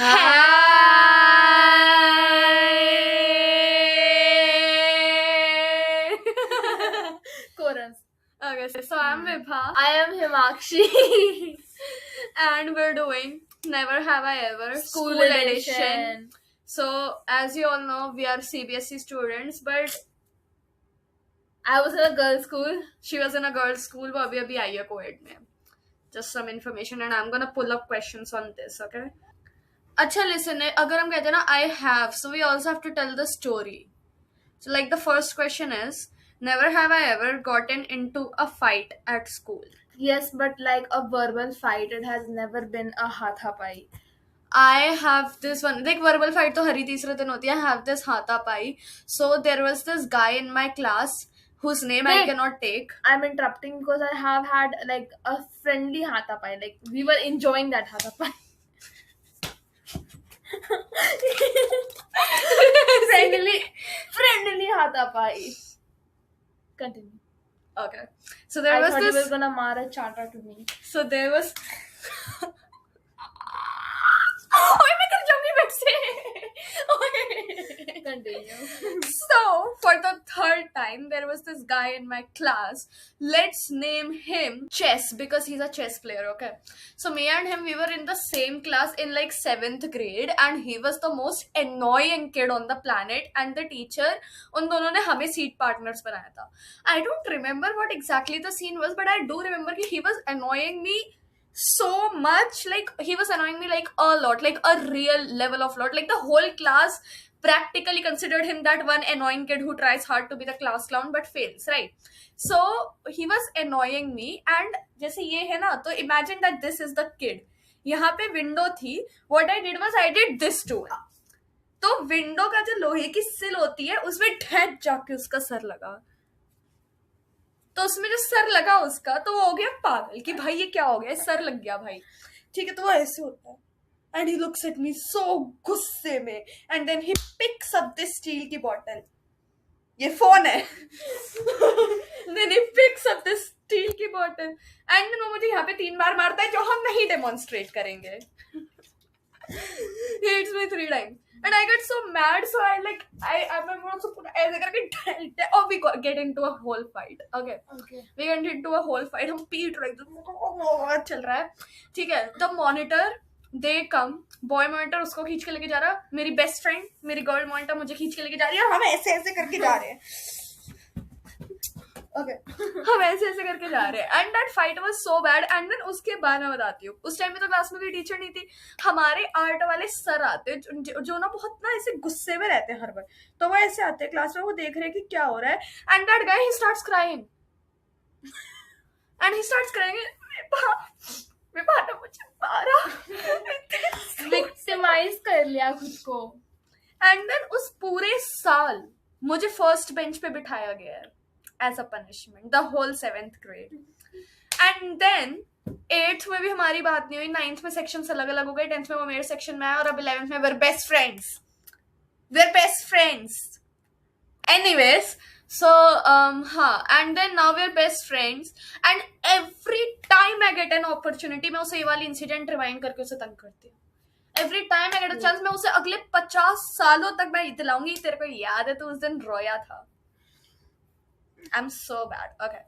Hi. Chorus. Okay, so I'm Vibha. I am Himakshi. And we're doing Never Have I Ever School edition. So, as you all know, we are CBSE students, but I was in a girls' school. she was in a girls' school, but abhi आई है co-ed में. Just some information, and I'm gonna pull up questions on this, okay? अच्छा, listen, अगर हम कहते हैं ना I have, so we also have to tell the story. So, like, the first question is, never have I ever gotten into a fight at school. Yes, but like a verbal fight, it has never been a hathapai. I have this one, like verbal fight तो हर ही तीसरे दिन होती है. I have this हाथापाई. So there was this guy in my class whose name I Wait. cannot take. I'm interrupting because I have had like a friendly hathapai. Like we were enjoying that hathapai. friendly hathapai. Continue. Okay. So there I was thought this. you were gonna mar a charter to me. So there was. ओए मैं कर जाऊंगी bed से. Continue. So for the third time, there was this guy in my class. Let's name him Chess because he's a chess player. Okay. So me and him, we were in the same class in like 7th grade, and he was the most annoying kid on the planet. And the teacher, उन दोनों ने हमें seat partners बनाया था. I don't remember what exactly the scene was, but I do remember कि he was annoying me so much. Like he was annoying me like a lot, like a real level of lot. Like the whole class practically considered him that one annoying kid who tries hard to be the class clown but fails, right? So he was annoying me, and जैसे ये है ना, तो imagine that this is the kid. यहाँ पे window थी. What I did was I did this to him. तो window का जो लोहे की सिल होती है उसमें ठहर जाके उसका सर लगा. तो उसमें जो सर लगा उसका, तो वो हो गया पागल कि भाई ये क्या हो गया, सर लग गया भाई. ठीक है, तो वो ऐसे होता है. And he looks at me so गुस्से में, and then he picks up this steel की बॉटल. ये फोन है. Then he picks up this steel की बॉटल, एंड देन वो मुझे यहाँ पे 3 बार मारता है, जो हम नहीं डेमोन्स्ट्रेट करेंगे. He hits me 3 times. And I get so mad, so I'm also put ऐसे करके और we get into a whole fight. Okay. We get into a whole fight. हम पीट रहे थे, चल रहा है. ठीक है. The monitor, they come. Boy monitor उसको खींच के लेके जा रहा है. मेरी best friend, मेरी girl monitor मुझे खींच के लेके जा रही है. हम ऐसे ऐसे करके जा रहे हैं. Okay. हम ऐसे ऐसे करके जा रहे हैं. And that fight was so bad. And then उसके बाद मैं बताती हूँ, उस टाइम में तो क्लास में कोई टीचर नहीं थी. हमारे आर्ट वाले सर आते जो ना बहुत ना ऐसे गुस्से में रहते हैं हर बार. तो वो ऐसे आते हैं क्लास में, वो देख रहे हैं कि क्या हो रहा है. And that guy, he starts crying. And he starts crying. Vibha ने मुझे मारा. Victimize कर लिया खुद को. And then उस पूरे साल मुझे फर्स्ट बेंच पे बिठाया गया है as a punishment, the whole 7th grade. And then 8th में भी हमारी बात नहीं हुई. 9th में sections अलग अलग हो गए. 10th में वो मेरे section में आया, और अब 11th में we're best friends. We're best friends. Anyways, so हाँ, and then now we're best friends. And every time I get an opportunity, मैं उसे ये वाली incident rewind करके उसे तंग करती हूँ. Every time I get a chance, मैं उसे अगले 50 सालों तक मैं दिलाऊंगी. तेरे को याद है तू उस दिन रोया था. I'm so bad. Okay.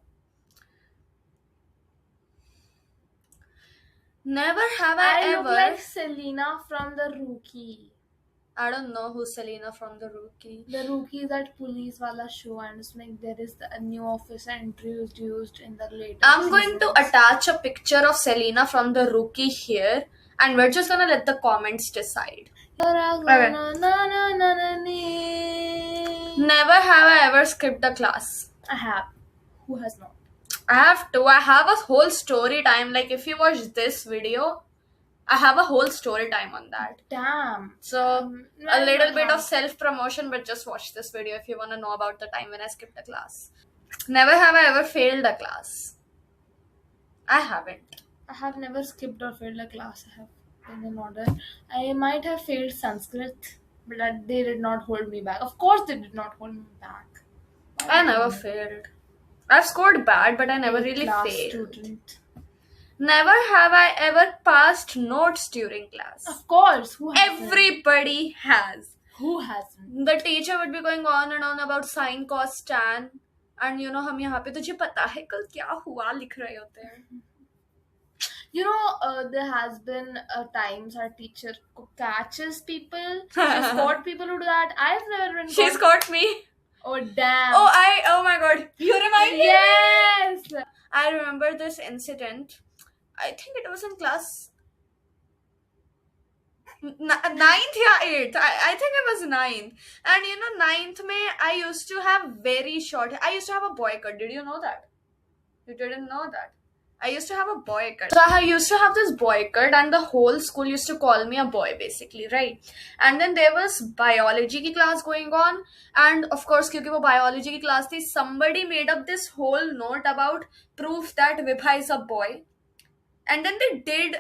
Never have I I ever. look like Selena from The Rookie. I don't know who's Selena from The Rookie. The Rookie is that police wala show, and it's like there is a new officer introduced in the latest. I'm going to attach a picture of Selena from The Rookie here, and we're just gonna let the comments decide. Okay. Never have I ever skipped a class. I have. Who has not? I have to. I have a whole story time. Like if you watch this video, I have a whole story time on that. Damn. So a little bit of self-promotion, but just watch this video if you want to know about the time when I skipped a class. Never have I ever failed a class. I haven't. I have never skipped or failed a class. I have been in order. I might have failed Sanskrit, but they did not hold me back. Of course they did not hold me back. I never failed. I've scored bad, but I never really Class failed. Student. Never have I ever passed notes during class. Of course, who hasn't? Everybody has. Who hasn't? The teacher would be going on and on about sine, cos, tan, and you know हम यहाँ पे तुझे पता है कल क्या हुआ लिख रहे होते हैं. You know, there has been times our teacher catches people. She's caught people who do that. I've never been She's caught. got me. Oh damn. Oh my god. You remind me. Yes. I remember this incident. I think it was in class ninth or eighth. I think it was ninth. And you know, ninth May, I used to have very short. I used to have a boy cut. Did you know that? You didn't know that. I used to have a boy cut. So I used to have this boy cut, and the whole school used to call me a boy, basically, right? And then there was biology ki class going on, and of course, because it biology ki class thi, somebody made up this whole note about proof that Vibha is a boy. And then they did.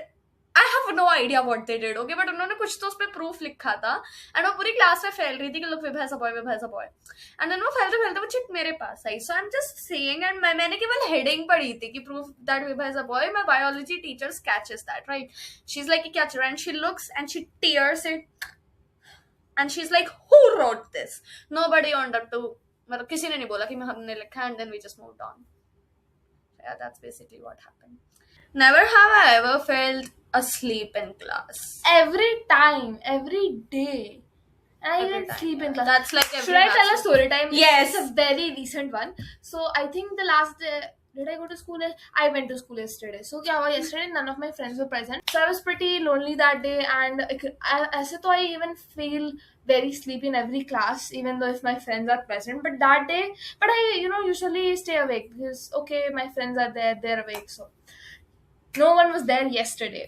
I have no idea what they did, okay? But उन्होंने कुछ तो उस पे proof लिखा था and वो पूरी class में फैल रही थी कि लोग Vibha is a boy and then वो फैलते फैलते वो चिट मेरे पास आई so I am just saying and मैंने केवल हेडिंग पढ़ी थी कि proof that Vibha is a boy my biology teacher catches that right she is like क्या चल रहा है and she looks and she tears it and she is like who wrote this nobody on up to मतलब किसी ने नहीं बोला कि हमने लिखा and then we just moved on yeah that's basically what happened never have I ever felt asleep in class Every time, every day. And I Every even time, sleep in yeah. class. That's like every Should I tell a bachelor. story time? Yes. It's a very recent one. So I think the last day, did I go to school? I went to school yesterday. So kya hua yesterday? None of my friends were present. So I was pretty lonely that day, and aise to I even feel very sleepy in every class, even though if my friends are present. But that day, but I usually stay awake because okay, my friends are there, they're awake. So no one was there yesterday.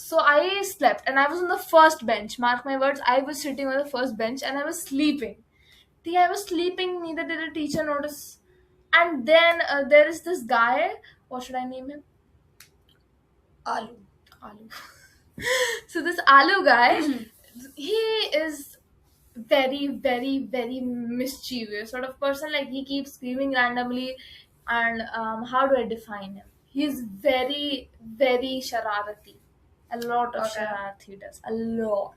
So I slept and I was on the first bench. Mark my words, I was sitting on the first bench and I was sleeping. I was sleeping, neither did the teacher notice. And then there is this guy. What should I name him? Alu. So this Alu guy, he is very, very, very mischievous sort of person. Like he keeps screaming randomly. And how do I define him? He's very, very shararati. A lot of Okay. shararat he does. A lot.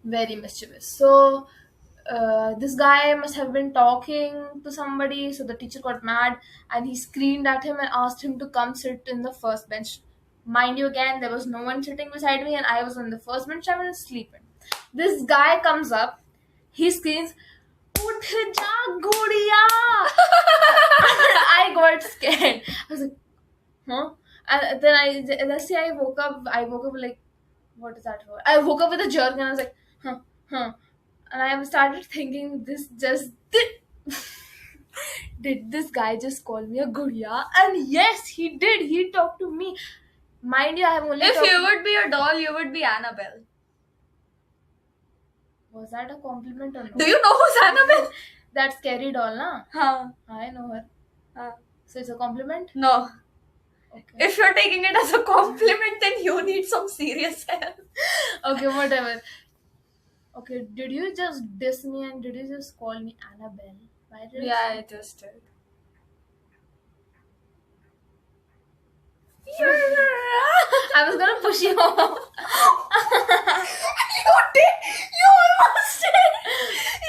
Very mischievous. So this guy must have been talking to somebody. So the teacher got mad and he screamed at him and asked him to come sit in the first bench. Mind you, again, there was no one sitting beside me and I was on the first bench. I was sleeping. This guy comes up. He screams, "Uth ja, gudiya!" I got scared. I was like, huh? And then I woke up. I woke up like, what is that for? I woke up with a jerk and I was like, huh. And I started thinking, this just did this guy just call me a guriya? And yes, he did. He talked to me. Mind you, I have only if you would be a doll you would be Annabelle. Was that a compliment or no? Do you know who's Annabelle? That scary doll, na? I know her. So it's a compliment? No. Okay. If you're taking it as a compliment then you need some serious help. Okay, whatever. Okay, did you just diss me and did you just call me Annabelle? Why did you- Yeah, I just did. I was gonna push you off. You did. You almost did.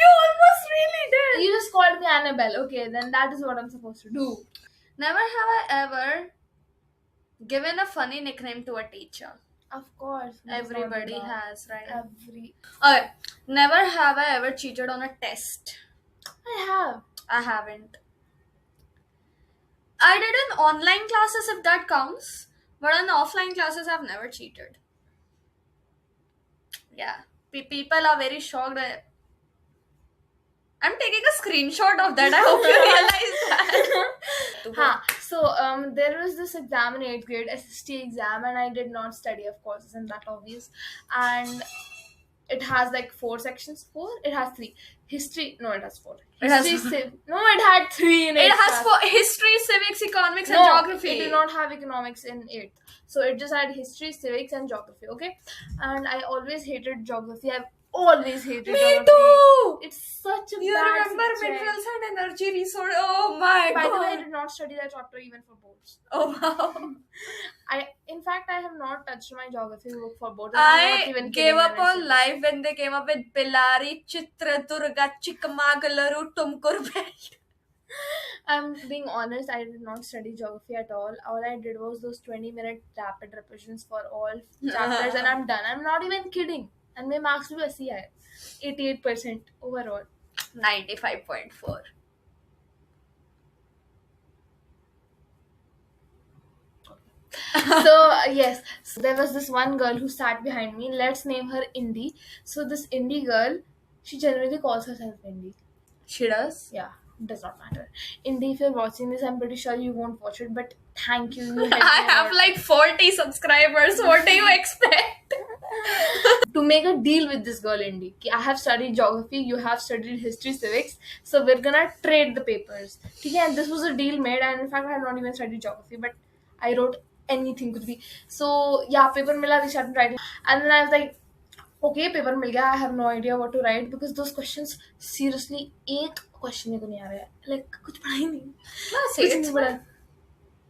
You almost really did. You just called me Annabelle. Okay, then that is what I'm supposed to do. Never have I ever given a funny nickname to a teacher. Of course. Everybody has, right? Every. Okay. Never have I ever cheated on a test. I have. I haven't. I did in online classes if that counts, but in offline classes I've never cheated. Yeah. People are very shocked. I'm taking a screenshot of that. I hope you realize that. So there was this exam in 8th grade, SST exam, and I did not study, of course, isn't that obvious? And it has like 4 sections. 4? It has 3. History, no, it has 4. It has- No, it had 3 in It 8th has class. for history, civics, economics, and No, geography. it did not have economics in 8th. So it just had history, civics, and geography, okay? And I always hated geography. always hated Me geography. too. It's such a You bad remember subject. minerals and energy resource? Oh my By the way, I god. did not study that chapter even for boards. Oh wow. In fact, I have not touched my geography book for boards. I'm not I even gave kidding when up I say on this. life when they came up with Bellary, Chitradurga, Chikmagaluru, Tumkurbel. I'm being honest, I did not study geography at all. All I did was those 20-minute rapid revisions for all chapters, and I'm done. I'm not even kidding. And my marks were CI 88% overall. 95.4. So yes, so there was this one girl who sat behind me. Let's name her Indie. So this Indie girl, she generally calls herself Indie. She does? Yeah, does not matter. Indie, if you're watching this, I'm pretty sure you won't watch it, but thank you. You helped me I a have lot. like 40 subscribers. What do you expect? To make a deal with this girl, Indy. कि I have studied geography, you have studied history, civics, so we're gonna trade the papers. ठीक है, and this was a deal made, and in fact, I have not even studied geography, but I wrote anything could be. So yeah, paper mila, we started writing, and then I was like, okay, paper मिल गया. I have no idea what to write because those questions seriously एक question मेरे को नहीं आ रहा है. Like कुछ पढ़ा ही नहीं. No, see, कुछ it's नहीं पढ़ा.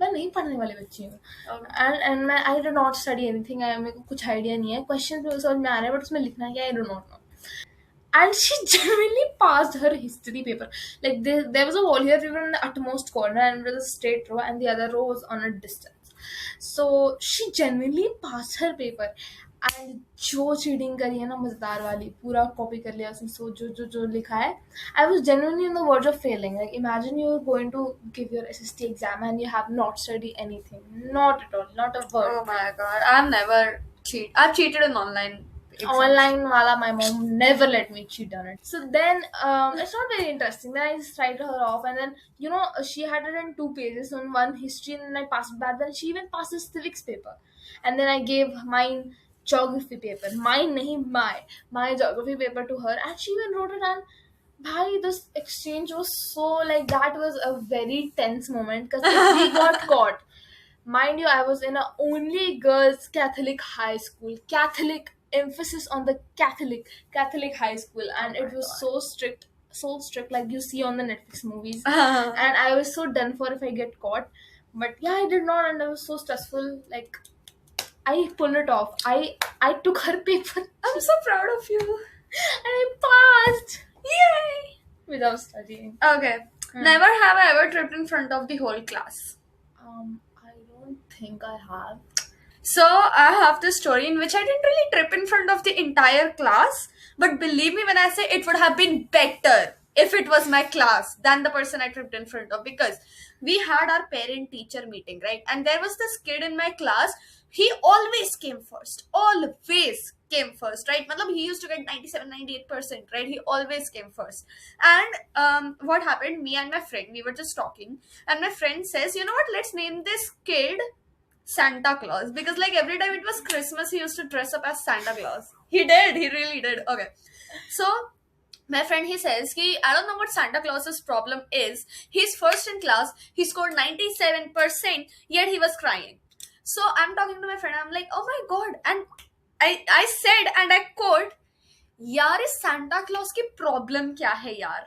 मैं नहीं पढ़ने वाली बच्ची हूँ. okay. एंड मैं I do not study anything. मेरे को कुछ आइडिया नहीं है. क्वेश्चन भी समझ में आ रहे हैं बट उसमें लिखना क्या, I do not know. And she genuinely passed her history paper. Like there was a whole year paper in the utmost corner, and it was a straight row, and the other row was on a distance. So she genuinely passed her paper. And जो cheating करी है ना मजेदार वाली, पूरा copy कर लिया उसने. सो जो जो जो लिखा है, I was genuinely on the verge of failing. Like imagine you're going to give your SST exam and you have not studied anything, not at all, not a word. Oh my god. I've never cheated. I've cheated in online exams. Online wala, my mom never let me cheat on it. So then it's not very interesting. Then I just write her off, and then she had it in 2 pages on one history, and then I passed it back. Then she even passed the civics paper, and then I gave mine geography paper, mine nahi my geography paper to her, and she even wrote it. And bhai, this exchange was so, like, that was a very tense moment because if we got caught, mind you, I was in a only girls Catholic high school. Catholic, emphasis on the Catholic high school, and Oh it my was God. so strict, like you see on the Netflix movies. Uh, And I was so done for if I get caught. But yeah, I did not, and I was so stressful. Like I pulled it off. I took her paper I'm so proud of you. and I passed. Yay! Without studying. Okay. Never have I ever tripped in front of the whole class. I don't think I have. So I have this story in which I didn't really trip in front of the entire class, but believe me when I say it would have been better if it was my class than the person I tripped in front of, because we had our parent teacher meeting, right? And there was this kid in my class. He always came first. Always came first, right? Matlab, he used to get 97-98%, right? He always came first. And what happened, me and my friend, we were just talking, and my friend says, you know what, let's name this kid Santa Claus, because like every time it was Christmas, he used to dress up as Santa Claus. He did, he really did. Okay. So my friend, he says, I don't know what Santa Claus's problem is. He's first in class, he scored 97%, yet he was crying. So I'm talking to my friend, I'm like, oh my god. And I said, and I quote, यार इस Santa Claus की problem क्या है यार,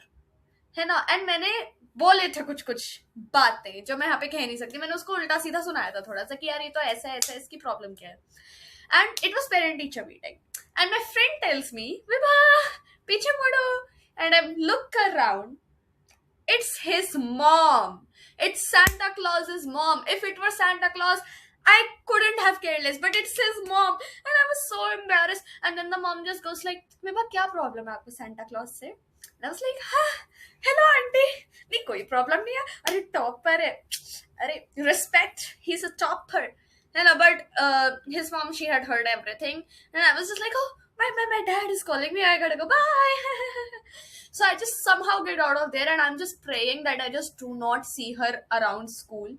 है ना? And मैंने बोले थे कुछ कुछ बातें जो मैं यहाँ पे कह नहीं सकती. मैंने उसको उल्टा सीधा सुनाया था थोड़ा सा कि यार ये तो ऐसा ऐसा, इसकी प्रॉब्लम क्या है. And it was parent teacher meeting, and my friend tells me, Vibha पीछे मुड़ो, and I look around. It's his mom. It's Santa Claus's mom. If it were Santa Claus, I couldn't have cared less, but it's his mom. And I was so embarrassed. And then the mom just goes like, Vibha, क्या problem है आपको Santa Claus से? And I was like, hello auntie. नहीं कोई problem नहीं है. अरे topper है. अरे respect. He's a topper. But his mom, she had heard everything. And I was just like, oh, my dad is calling me. I gotta go. Bye. So I just somehow get out of there, and I'm just praying that I just do not see her around school.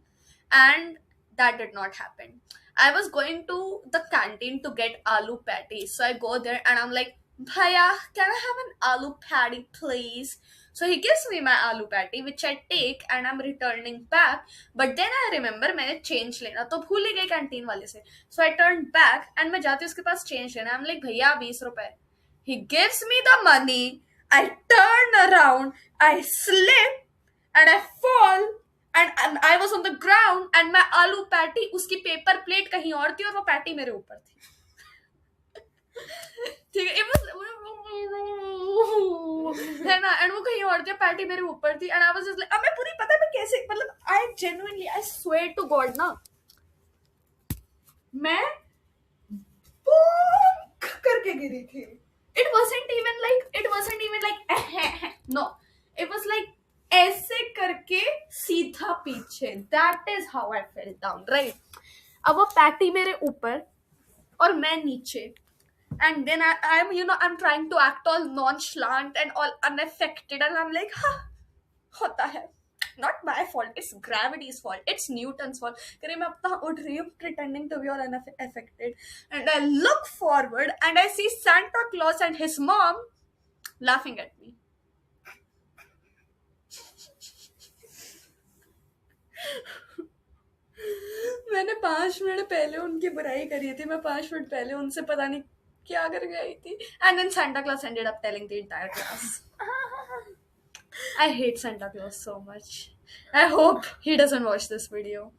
And that did not happen. I was going to the canteen to get aloo patties. So I go there and I'm like, Bhaiya, can I have an aloo patty, please? So he gives me my aloo patty, which I take and I'm returning back. But then I remember मैंने change लेना, तो भूल ही गई canteen वाले से. So I turned back and मैं जाती हूँ उसके पास change लेना. I'm like, भैया 20 रुपए. He gives me the money. I turn around, I slip, and I fall. And I was on the ground, and my aloo patty, उसकी paper plate कहीं और थी और वो पैटी मेरे ऊपर थी. ठीक है, it was है ना, एंड वो कहीं और थी, पैटी मेरे ऊपर थी, and I was just like, अब मैं पूरी पता है मैं कैसे, मतलब I genuinely I swear to God ना, मैं boom करके गिरी थी. It wasn't even like no, it was like ऐसे करके सीधा पीछे. That is how I fell down, right? अब वो पैटी मेरे ऊपर और मैं नीचे. And then I'm trying to act all nonchalant and all unaffected, and I'm like, होता है. Not my fault, it's gravity's fault, it's Newton's fault. करीब मैं अपना उठ रही हूँ pretending to be all unaffected, and I look forward and I see Santa Claus and his mom laughing at me. मैंने 5 minute पहले उनकी बुराई करी थी, मैं 5 मिनट पहले उनसे पता नहीं क्या कर गई थी. And then Santa Claus ended up telling the entire class. I hate Santa Claus so much. I hope he doesn't watch this video.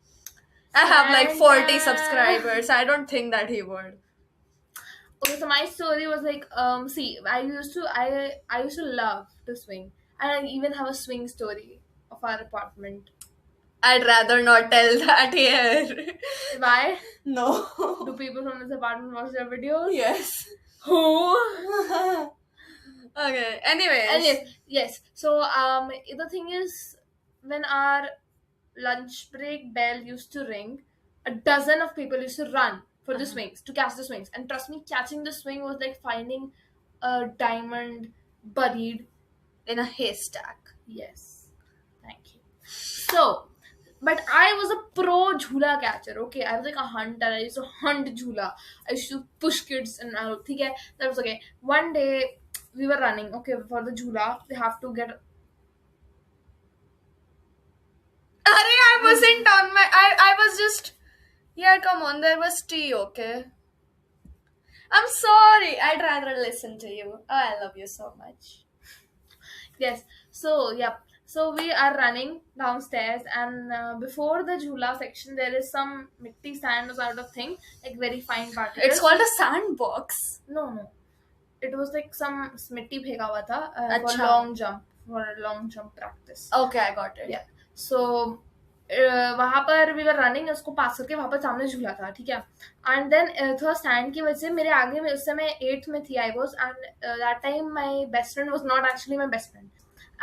I have like 40 subscribers. I don't think that he would. Okay, so my story was like, see, I used to love to swing, and I even have a swing story of our apartment. I'd rather not tell that here. Why? No. Do people from this apartment watch their videos? Yes. Who? Okay. Anyways. Yes. So the thing is, when our lunch break bell used to ring, a dozen of people used to run for the swings, to catch the swings. And trust me, catching the swing was like finding a diamond buried In a haystack. Yes. Thank you. So, but I was a pro jhula catcher, okay? I was like a hunter. I used to hunt jhula. I used to push kids and okay, that was okay. One day we were running, okay, for the jhula. They have to get. I wasn't on my. I was just. Yeah, come on. There was tea, okay? I'm sorry. I'd rather listen to you. Oh, I love you so much. Yes. So, yeah. So we are running downstairs, and before the jhula section, there is some mitti sand sort of thing, like very fine particles. It's called a sandbox. No. It was like some mitti bhega hua tha for Acha. long jump practice. Okay, I got it. Yeah. So वहां पर we were running, उसको पास करके वहां पर सामने झूला था, ठीक है. एंड देन थोड़ा स्टैंड की वजह से मेरे आगे में, उस समय 8th में थी I was, and that time my best friend was not actually my best friend,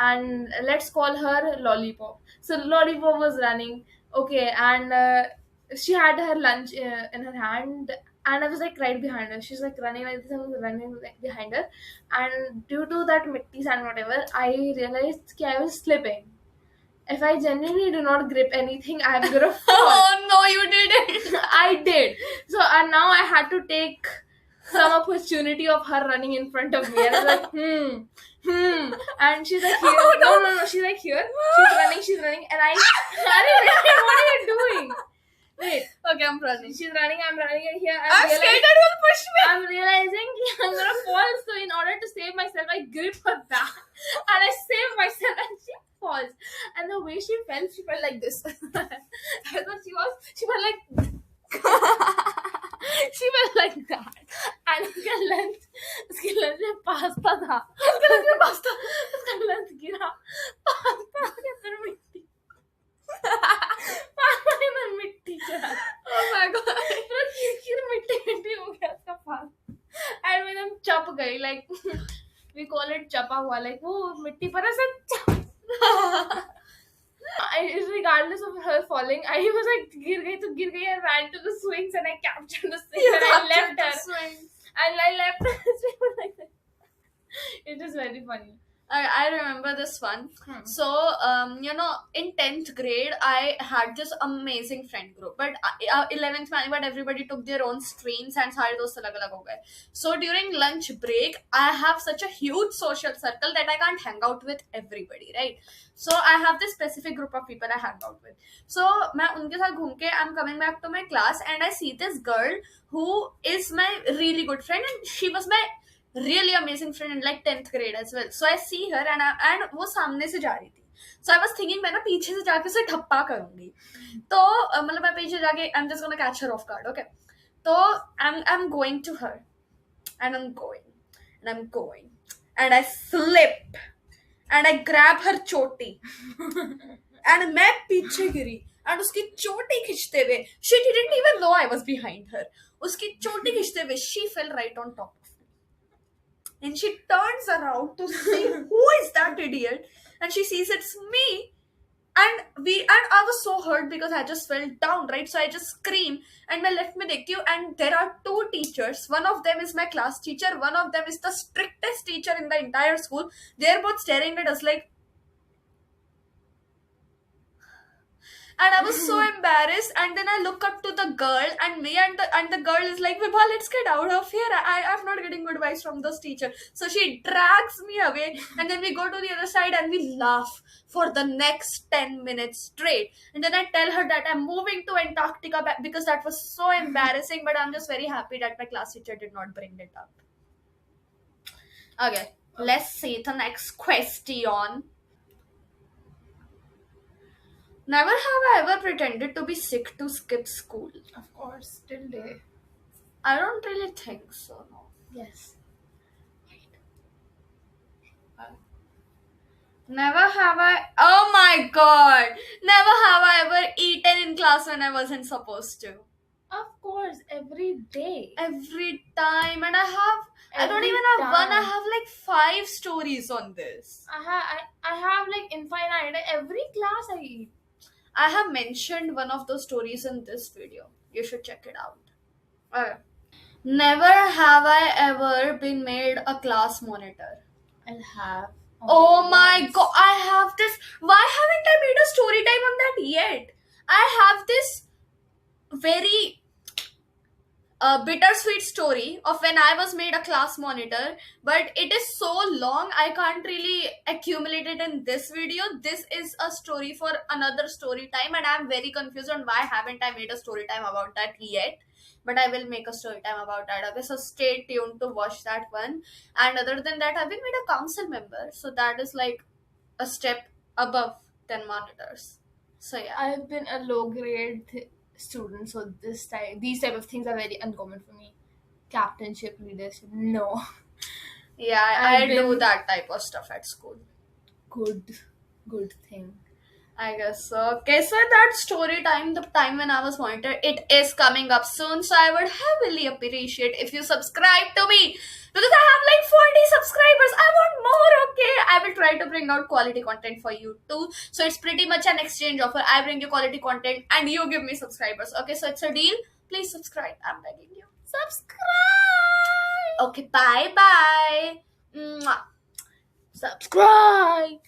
and let's call her Lollipop. So Lollipop was running, okay, and she had her lunch in her hand, and I was like right behind her. She's like running like this, I was running behind her, and due to that mitti and whatever, I realized that I was slipping. If I genuinely do not grip anything, I'm gonna fall. Oh no, you didn't. I did. So and now I had to take some opportunity of her running in front of me, and I was like, and she's like here. Oh, no. No, she's like here. She's running, and I. What are you doing? Wait. Okay, I'm running. She's running. I'm running, and here I'm scared that you'll push me. I'm realizing I'm gonna fall. So in order to save myself, I grip her back, and I save myself, and she falls. And the way she fell like this. I thought she fell like. She fell like that, and उसका length में pasta था, उसका length गिरा pasta के अंदर मिट्टी, pasta के अंदर मिट्टी चला. Oh my god. पूरा खीर मिट्टी हो गया उसका पास्ता, and when हम चप गई, like we call it चपा हुआ, like वो मिट्टी पर ऐसा चप. Regardless of her falling, I was like गिर गई, I ran to the swings and I captured the swing, and I left her. And I left her like that. It is very funny. I remember this one. So, in 10th grade, I had this amazing friend group. But 11th में but everybody took their own streams and सारे दोस्त अलग-अलग हो गए. So, during lunch break, I have such a huge social circle that I can't hang out with everybody, right? So, I have this specific group of people I hang out with. So, मैं उनके साथ घूम के, I'm coming back to my class, and I see this girl who is my really good friend, and she was my really amazing friend in like 10th grade as well. So I see her and वो सामने से जा रही थी. So I was thinking मैं ना पीछे से जाके उसे ठप्पा करूंगी. तो मतलब मैं पीछे जाके I'm just gonna catch her off guard. Okay. तो I'm going to her and I'm going and I slip and I grab her choti and मैं पीछे गिरी and उसकी चोटी खींचते हुए she didn't even know I was behind her. उसकी चोटी खींचते हुए she fell right on top of me and she turns around to see who is that idiot and she sees it's me and I was so hurt because I just fell down, right? So I just scream and मैं left में देखती हूँ and there are two teachers. One of them is my class teacher, one of them is the strictest teacher in the entire school. They're both staring at us like, and I was so embarrassed. And then I look up to the girl, and me and the girl is like, Vibha, let's get out of here. I'm not getting good vibes from this teacher. So she drags me away, and then we go to the other side and we laugh for the next 10 minutes straight. And then I tell her that I'm moving to Antarctica because that was so embarrassing. But I'm just very happy that my class teacher did not bring it up. Okay, let's see the next question. Never have I ever pretended to be sick to skip school. Of course, till day. I don't really think so, no. Yes. Never have I. Oh my god! Never have I ever eaten in class when I wasn't supposed to. Of course, every day. Every time, and I don't Every even have one. I time. have like 5 stories on this. I have like infinite. Every class I eat. I have mentioned one of those stories in this video. You should check it out. Okay. Never have I ever been made a class monitor. I'll have. Oh my once. god, I have this. Why haven't I made a story time on that yet? I have this very bittersweet story of when I was made a class monitor, but it is so long I can't really accumulate it in this video. This is a story for another story time, and I'm very confused on why haven't I made a story time about that yet. But I will make a story time about that. Okay, so stay tuned to watch that one. And other than that, I've been made a council member, so that is like a step above 10 monitors. So yeah. I've been a low grade student, so these type of things are very uncommon for me. Captainship, leadership, no. Yeah, I I've do been- that type of stuff at school. Good thing. I guess so. Okay, so that story time, the time when I was monitor, it is coming up soon. So I would heavily appreciate if you subscribe to me because I have like 40 subscribers. I want more, okay? I will try to bring out quality content for you too. So it's pretty much an exchange offer. I bring you quality content and you give me subscribers. Okay, so it's a deal. Please subscribe. I'm begging you. Subscribe. Okay, bye bye. Mwah. Subscribe.